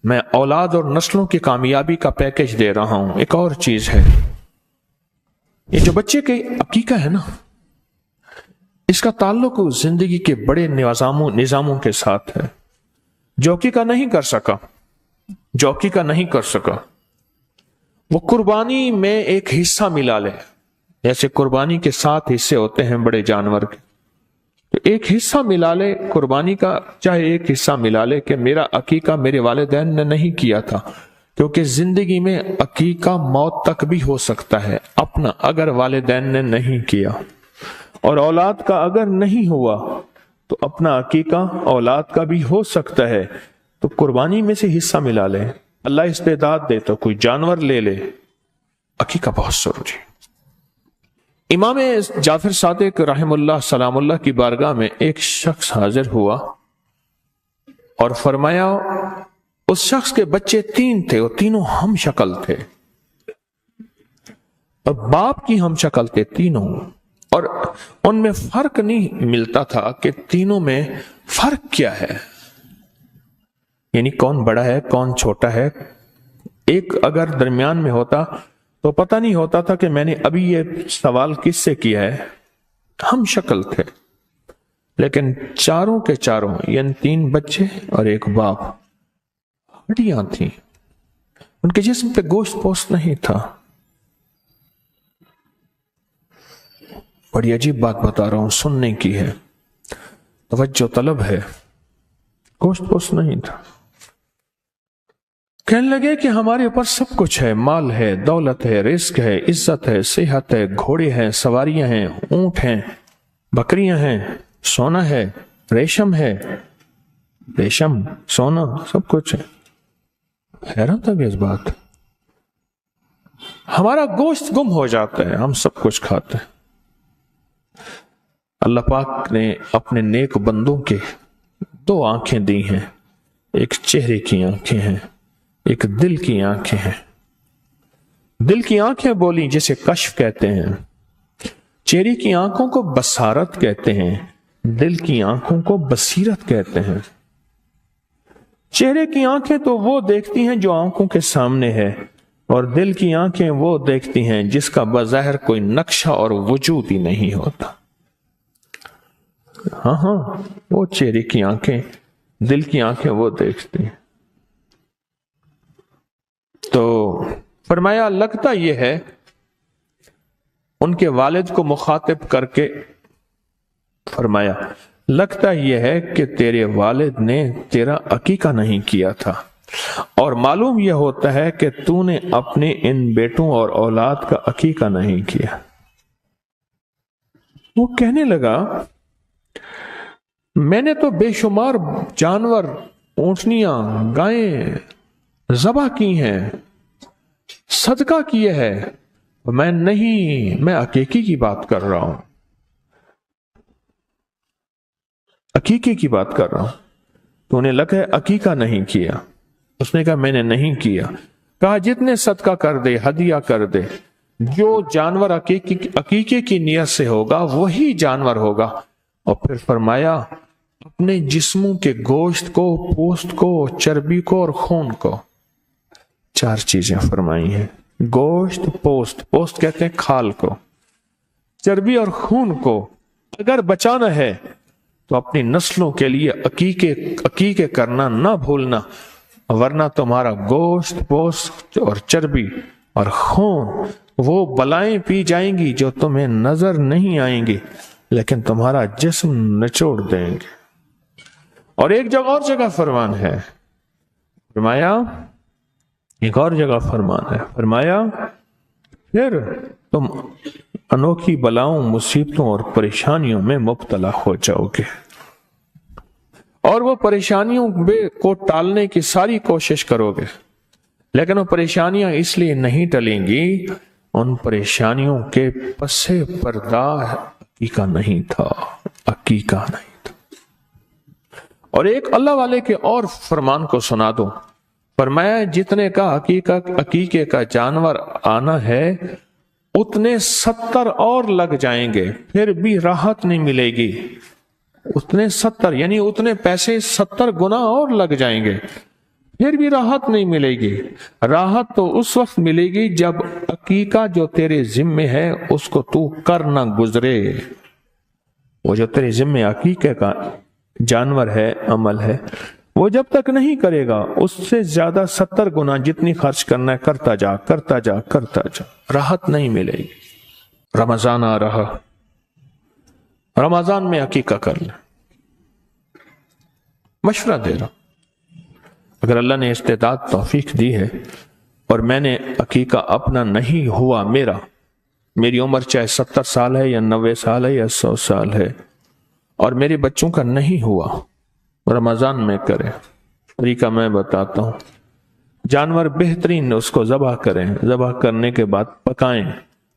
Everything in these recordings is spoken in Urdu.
میں اولاد اور نسلوں کی کامیابی کا پیکج دے رہا ہوں۔ ایک اور چیز ہے، یہ جو بچے کے عقیقہ ہے نا، اس کا تعلق زندگی کے بڑے نظاموں کے ساتھ ہے۔ جو عقیقہ نہیں کر سکا وہ قربانی میں ایک حصہ ملا لے، جیسے قربانی کے 7 حصے ہوتے ہیں بڑے جانور کے، تو ایک حصہ ملا لے قربانی کا، چاہے ایک حصہ ملا لے کہ میرا عقیقہ میرے والدین نے نہیں کیا تھا، کیونکہ زندگی میں عقیقہ موت تک بھی ہو سکتا ہے اپنا، اگر والدین نے نہیں کیا، اور اولاد کا اگر نہیں ہوا تو اپنا عقیقہ اولاد کا بھی ہو سکتا ہے، تو قربانی میں سے حصہ ملا لے۔ اللہ استعداد دے تو کوئی جانور لے لے، عقیقہ بہت ضروری۔ امام جعفر صادق رحم اللہ سلام اللہ کی بارگاہ میں ایک شخص حاضر ہوا اور فرمایا اس شخص کے بچے 3 تھے، وہ تینوں ہم شکل تھے، اور باپ کی ہم شکل تھے تینوں، اور ان میں فرق نہیں ملتا تھا کہ تینوں میں فرق کیا ہے، یعنی کون بڑا ہے کون چھوٹا ہے۔ ایک اگر درمیان میں ہوتا تو پتہ نہیں ہوتا تھا کہ میں نے ابھی یہ سوال کس سے کیا ہے۔ ہم شکل تھے، لیکن چاروں کے چاروں، یعنی 3 بچے اور ایک باپ، ہڈیاں تھیں، ان کے جسم پہ گوشت پوست نہیں تھا۔ بڑی عجیب بات بتا رہا ہوں، سننے کی ہے، توجہ طلب ہے، گوشت پوست نہیں تھا۔ کہنے لگے کہ ہمارے اوپر سب کچھ ہے، مال ہے، دولت ہے، رزق ہے، عزت ہے، صحت ہے، گھوڑے ہیں، سواریاں ہیں، اونٹ ہیں، بکریاں ہیں، سونا ہے، ریشم ہے، ریشم سونا سب کچھ ہے۔ حیران تھا کہ اس بات، ہمارا گوشت گم ہو جاتا ہے، ہم سب کچھ کھاتے ہیں۔ اللہ پاک نے اپنے نیک بندوں کے 2 آنکھیں دی ہیں، ایک چہرے کی آنکھیں ہیں، ایک دل کی آنکھیں ہیں۔ دل کی آنکھیں بولی جسے کشف کہتے ہیں، چہرے کی آنکھوں کو بصارت کہتے ہیں، دل کی آنکھوں کو بصیرت کہتے ہیں۔ چہرے کی آنکھیں تو وہ دیکھتی ہیں جو آنکھوں کے سامنے ہے، اور دل کی آنکھیں وہ دیکھتی ہیں جس کا بظاہر کوئی نقشہ اور وجود ہی نہیں ہوتا۔ ہاں وہ چہرے کی آنکھیں، دل کی آنکھیں وہ دیکھتی ہیں۔ تو فرمایا لگتا یہ ہے، ان کے والد کو مخاطب کر کے فرمایا لگتا یہ ہے کہ تیرے والد نے تیرا عقیقہ نہیں کیا تھا، اور معلوم یہ ہوتا ہے کہ تو نے اپنے ان بیٹوں اور اولاد کا عقیقہ نہیں کیا۔ وہ کہنے لگا میں نے تو بے شمار جانور، اونٹنیاں، گائیں ذبح کی ہیں، صدقہ کیے ہے، میں عقیقے کی بات کر رہا ہوں، عقیقے کی بات کر رہا ہوں۔ تو انہیں لگا ہے عقیقہ نہیں کیا۔ اس نے کہا میں نے نہیں کیا۔ کہا جتنے صدقہ کر دے، ہدیہ کر دے، جو جانور عقیقے کی نیت سے ہوگا وہی جانور ہوگا۔ اور پھر فرمایا اپنے جسموں کے گوشت کو، پوست کو، چربی کو اور خون کو، 4 چیزیں فرمائی ہیں، گوشت، پوست کہتے ہیں کھال کو، چربی اور خون کو اگر بچانا ہے تو اپنی نسلوں کے لیے عقیقے کرنا نہ بھولنا، ورنہ تمہارا گوشت، پوست اور چربی اور خون وہ بلائیں پی جائیں گی جو تمہیں نظر نہیں آئیں گی، لیکن تمہارا جسم نچوڑ دیں گے۔ اور ایک اور جگہ فرمان ہے، فرمایا ایک اور جگہ فرمان ہے، فرمایا پھر تم انوکھی بلاؤں، مصیبتوں اور پریشانیوں میں مبتلا ہو جاؤ گے، اور وہ پریشانیوں کو ٹالنے کی ساری کوشش کرو گے، لیکن وہ پریشانیاں اس لیے نہیں ٹلیں گی، ان پریشانیوں کے پسے پردہ عقیقہ نہیں تھا، عقیقہ نہیں تھا۔ اور ایک اللہ والے کے اور فرمان کو سنا دو، فرمایا جتنے کا عقیقے کا جانور آنا ہے اتنے 70 اور لگ جائیں گے، پھر بھی راحت نہیں ملے گی، اتنے 70 یعنی اتنے پیسے 70 گنا اور لگ جائیں گے، پھر بھی راحت نہیں ملے گی۔ راحت تو اس وقت ملے گی جب عقیقہ جو تیرے ذمے ہے اس کو تو کر نہ گزرے۔ وہ جو تیرے ذمے عقیقے کا جانور ہے، عمل ہے، وہ جب تک نہیں کرے گا اس سے زیادہ 70 گنا جتنی خرچ کرنا ہے کرتا جا کرتا جا کرتا جا، راحت نہیں ملے گی۔ رمضان آ رہا، رمضان میں عقیقہ کر لیں، مشورہ دے رہا، اگر اللہ نے استعداد توفیق دی ہے اور میں نے عقیقہ اپنا نہیں ہوا، میری عمر چاہے 70 سال ہے یا 90 سال ہے یا 100 سال ہے، اور میرے بچوں کا نہیں ہوا، رمضان میں کریں۔ طریقہ میں بتاتا ہوں، جانور بہترین اس کو ذبح کریں، ذبح کرنے کے بعد پکائیں،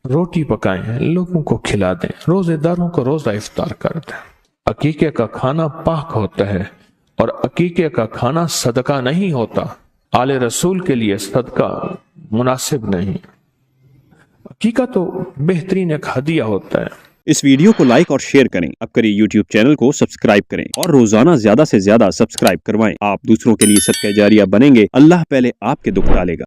روٹی پکائیں، لوگوں کو کھلا دیں، روزے داروں کو روزہ افطار کر دیں۔ عقیقے کا کھانا پاک ہوتا ہے اور عقیقے کا کھانا صدقہ نہیں ہوتا، آل رسول کے لیے صدقہ مناسب نہیں۔ عقیقہ تو بہترین ایک ہدیہ ہوتا ہے۔ اس ویڈیو کو لائک اور شیئر کریں، اب کریں یوٹیوب چینل کو سبسکرائب کریں اور روزانہ زیادہ سے زیادہ سبسکرائب کروائیں۔ آپ دوسروں کے لیے صدقہ جاریہ بنیں گے، اللہ پہلے آپ کے دکھ ٹالے گا۔